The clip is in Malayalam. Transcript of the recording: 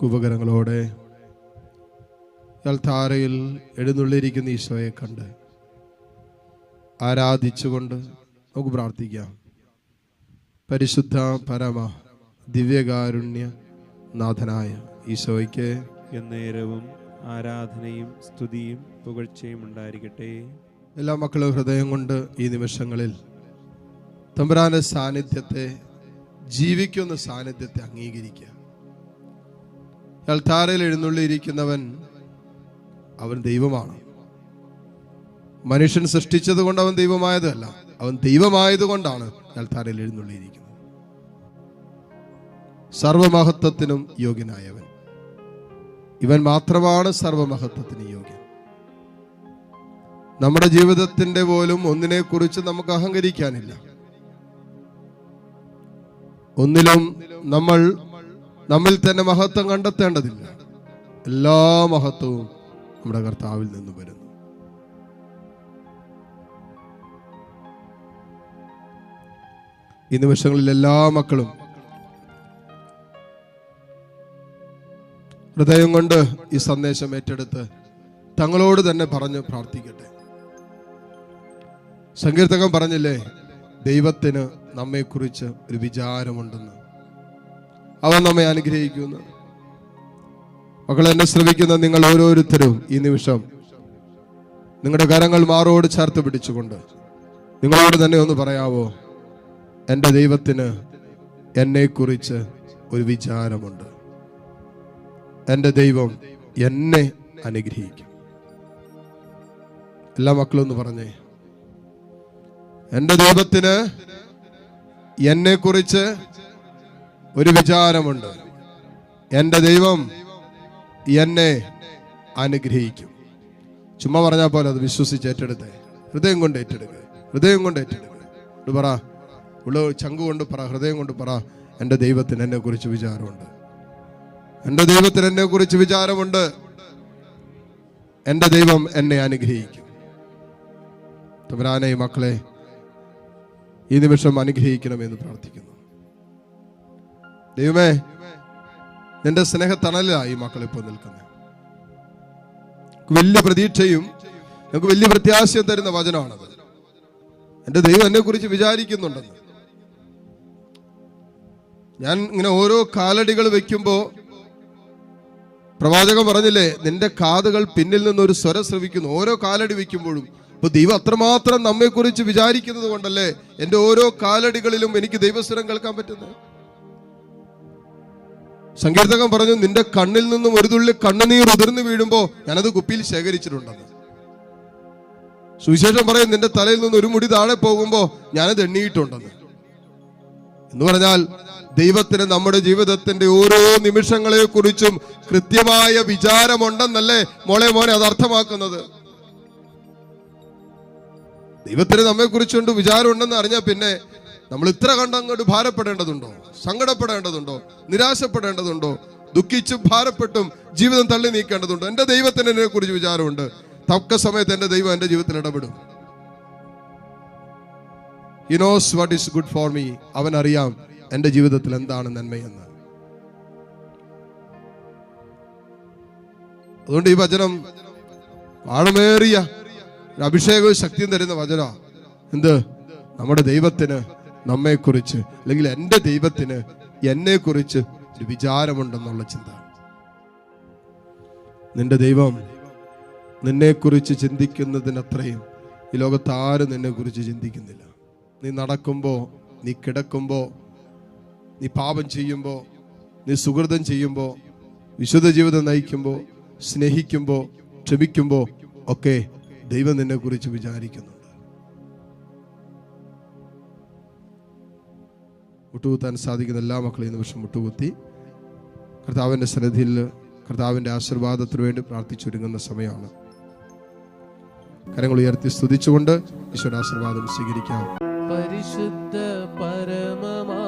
ഉപകരണങ്ങളോടെ അൽത്താരയിൽ എഴുന്നള്ളിയിരിക്കുന്ന ഈശോയെ കണ്ട് ആരാധിച്ചുകൊണ്ട് നമുക്ക് പ്രാർത്ഥിക്കാം. പരിശുദ്ധ പരമ ദിവ്യകാരുണ്യ നാഥനായ ഈശോയ്ക്ക് എന്നേരവും ആരാധനയും സ്തുതിയും പുകഴ്ചയും ഉണ്ടായിരിക്കട്ടെ. എല്ലാ മക്കളും ഹൃദയം കൊണ്ട് ഈ നിമിഷങ്ങളിൽ തമ്പുരാന്റെ സാന്നിധ്യത്തെ, ജീവിക്കുന്ന സാന്നിധ്യത്തെ അംഗീകരിക്കുക. അൽത്താരയിൽ എഴുന്നള്ളിയിരിക്കുന്നവൻ അവൻ ദൈവമാണ്. മനുഷ്യൻ സൃഷ്ടിച്ചത് കൊണ്ട് അവൻ ദൈവമായതല്ല, അവൻ ദൈവമായതുകൊണ്ടാണ് അൽത്താരയിൽ എഴുന്നള്ളിയിരിക്കുന്നത്. സർവമഹത്വത്തിനും യോഗ്യനായവൻ ഇവൻ മാത്രമാണ് സർവമഹത്വത്തിന് യോഗ്യൻ. നമ്മുടെ ജീവിതത്തിന്റെ പോലും ഒന്നിനെ കുറിച്ച് നമുക്ക് അഹങ്കരിക്കാനില്ല. ഒന്നിലും നമ്മിൽ തന്നെ മഹത്വം കണ്ടെത്തേണ്ടതില്ല. എല്ലാ മഹത്വവും നമ്മുടെ കർത്താവിൽ നിന്ന് വരുന്നു. ഈ നിമിഷങ്ങളിൽ എല്ലാ മക്കളും ഹൃദയം കൊണ്ട് ഈ സന്ദേശം ഏറ്റെടുത്ത് തങ്ങളോട് തന്നെ പറഞ്ഞ് പ്രാർത്ഥിക്കട്ടെ. സങ്കീർത്തകൻ പറഞ്ഞില്ലേ, ദൈവത്തിന് നമ്മെക്കുറിച്ച് ഒരു വിചാരമുണ്ടെന്ന്. അവൻ നമ്മെ അനുഗ്രഹിക്കുന്നു. മക്കൾ, എന്നെ ശ്രവിക്കുന്ന നിങ്ങൾ ഓരോരുത്തരും ഈ നിമിഷം നിങ്ങളുടെ കരങ്ങൾ മാറോട് ചേർത്ത് പിടിച്ചുകൊണ്ട് നിങ്ങളോട് തന്നെ ഒന്ന് പറയാവോ, എൻ്റെ ദൈവത്തിന് എന്നെക്കുറിച്ച് ഒരു വിചാരമുണ്ട്. എൻ്റെ ദൈവം എന്നെ അനുഗ്രഹിക്കും. എല്ലാ മക്കളും ഒന്ന് പറഞ്ഞേ, എൻ്റെ ദൈവത്തിന് എന്നെക്കുറിച്ച് ഒരു വിചാരമുണ്ട്. എൻ്റെ ദൈവം എന്നെ അനുഗ്രഹിക്കും. ചുമ്മാ പറഞ്ഞാൽ പോലെ അത് വിശ്വസിച്ച് ഏറ്റെടുത്തേ. ഹൃദയം കൊണ്ട് ഏറ്റെടുക്കുക, ഹൃദയം കൊണ്ട് ഏറ്റെടുക്കുക. പറ, ഉള്ള ചങ്കു കൊണ്ട് പറ, ഹൃദയം കൊണ്ട് പറ, എൻ്റെ ദൈവത്തിന് എന്നെ കുറിച്ച് വിചാരമുണ്ട്. എൻ്റെ ദൈവത്തിന് എന്നെ കുറിച്ച് വിചാരമുണ്ട്. എൻ്റെ ദൈവം എന്നെ അനുഗ്രഹിക്കും. തമ്പുരാനെ, മക്കളെ ഈ നിമിഷം അനുഗ്രഹിക്കണമെന്ന് പ്രാർത്ഥിക്കുന്നു. ദൈവമേ, നിന്റെ സ്നേഹത്തണലാണ് ഈ മക്കൾ ഇപ്പോൾ നിൽക്കുന്നത്. വലിയ പ്രതീക്ഷയും നമുക്ക് വലിയ പ്രത്യാശയും തരുന്ന വചനമാണത്. എൻ്റെ ദൈവം എന്നെ കുറിച്ച് വിചാരിക്കുന്നുണ്ടെന്ന്. ഞാൻ ഇങ്ങനെ ഓരോ കാലടികൾ വെക്കുമ്പോ പ്രവാചകൻ പറഞ്ഞില്ലേ, നിന്റെ കാതുകൾ പിന്നിൽ നിന്നൊരു സ്വരം ശ്രവിക്കുന്നു. ഓരോ കാലടി വെക്കുമ്പോഴും അപ്പൊ ദൈവം അത്രമാത്രം നമ്മെ കുറിച്ച് വിചാരിക്കുന്നത് കൊണ്ടല്ലേ എൻ്റെ ഓരോ കാലടികളിലും എനിക്ക് ദൈവസ്വരം കേൾക്കാൻ പറ്റുന്നത്. സങ്കീർത്തകൻ പറഞ്ഞു, നിന്റെ കണ്ണിൽ നിന്നും ഒരു തുള്ളി കണ്ണുനീർ ഉതിർന്നു വീഴുമ്പോ ഞാനത് കുപ്പിയിൽ ശേഖരിച്ചിട്ടുണ്ടെന്ന്. സുവിശേഷം പറയും, നിന്റെ തലയിൽ നിന്ന് ഒരു മുടി താഴെ പോകുമ്പോ ഞാനത് എണ്ണിയിട്ടുണ്ടെന്ന്. എന്ന് പറഞ്ഞാൽ ദൈവത്തിന് നമ്മുടെ ജീവിതത്തിന്റെ ഓരോ നിമിഷങ്ങളെ കുറിച്ചും കൃത്യമായ വിചാരമുണ്ടെന്നല്ലേ മോനെ അത് അർത്ഥമാക്കുന്നത്. ദൈവത്തിന് നമ്മെ കുറിച്ചുകൊണ്ട് വിചാരമുണ്ടെന്ന് അറിഞ്ഞാൽ പിന്നെ നമ്മൾ ഇത്ര കണ്ടങ്ങോട്ട് ഭാരപ്പെടേണ്ടതുണ്ടോ, സങ്കടപ്പെടേണ്ടതുണ്ടോ, നിരാശപ്പെടേണ്ടതുണ്ടോ, ദുഃഖിച്ചും ഭാരപ്പെട്ടും ജീവിതം തള്ളി നീക്കേണ്ടതുണ്ടോ? എൻ്റെ ദൈവത്തിന് എന്നെ കുറിച്ച് വിചാരമുണ്ട്. തക്ക സമയത്ത് എൻ്റെ ദൈവം എൻ്റെ ജീവിതത്തിൽ ഇടപെടും. He knows what is good for me. അവൻ അറിയാം എൻ്റെ ജീവിതത്തിൽ എന്താണ് നന്മയെന്ന്. അതുകൊണ്ട് ഈ വചനം ആഴമേറിയ അഭിഷേകവും ശക്തിയും തരുന്ന വചന. എന്ത്? നമ്മുടെ ദൈവത്തിന് നമ്മെക്കുറിച്ച്, അല്ലെങ്കിൽ എൻ്റെ ദൈവത്തിന് എന്നെ കുറിച്ച് ഒരു വിചാരമുണ്ടെന്നുള്ള ചിന്ത. നിന്റെ ദൈവം നിന്നെക്കുറിച്ച് ചിന്തിക്കുന്നതിനത്രയും ഈ ലോകത്ത് ആരും നിന്നെ കുറിച്ച് ചിന്തിക്കുന്നില്ല. നീ നടക്കുമ്പോ, നീ കിടക്കുമ്പോ, നീ പാപം ചെയ്യുമ്പോ, നീ സുഹൃതം ചെയ്യുമ്പോ, വിശുദ്ധ ജീവിതം നയിക്കുമ്പോ, സ്നേഹിക്കുമ്പോ, ക്ഷമിക്കുമ്പോ ഒക്കെ ദൈവം നിന്നെ കുറിച്ച് വിചാരിക്കുന്നുണ്ട്. മുട്ടുകുത്താൻ സാധിക്കുന്ന എല്ലാ മക്കളും ഈ നിമിഷം മുട്ടുകുത്തി കർത്താവിൻ്റെ സന്നിധിയിൽ കർത്താവിൻ്റെ ആശീർവാദത്തിന് വേണ്ടി പ്രാർത്ഥിച്ചൊരുങ്ങുന്ന സമയമാണ്. കരങ്ങൾ ഉയർത്തി സ്തുതിച്ചുകൊണ്ട് ഈശ്വര ആശീർവാദം സ്വീകരിക്കാം. പരിശുദ്ധ പരമമാ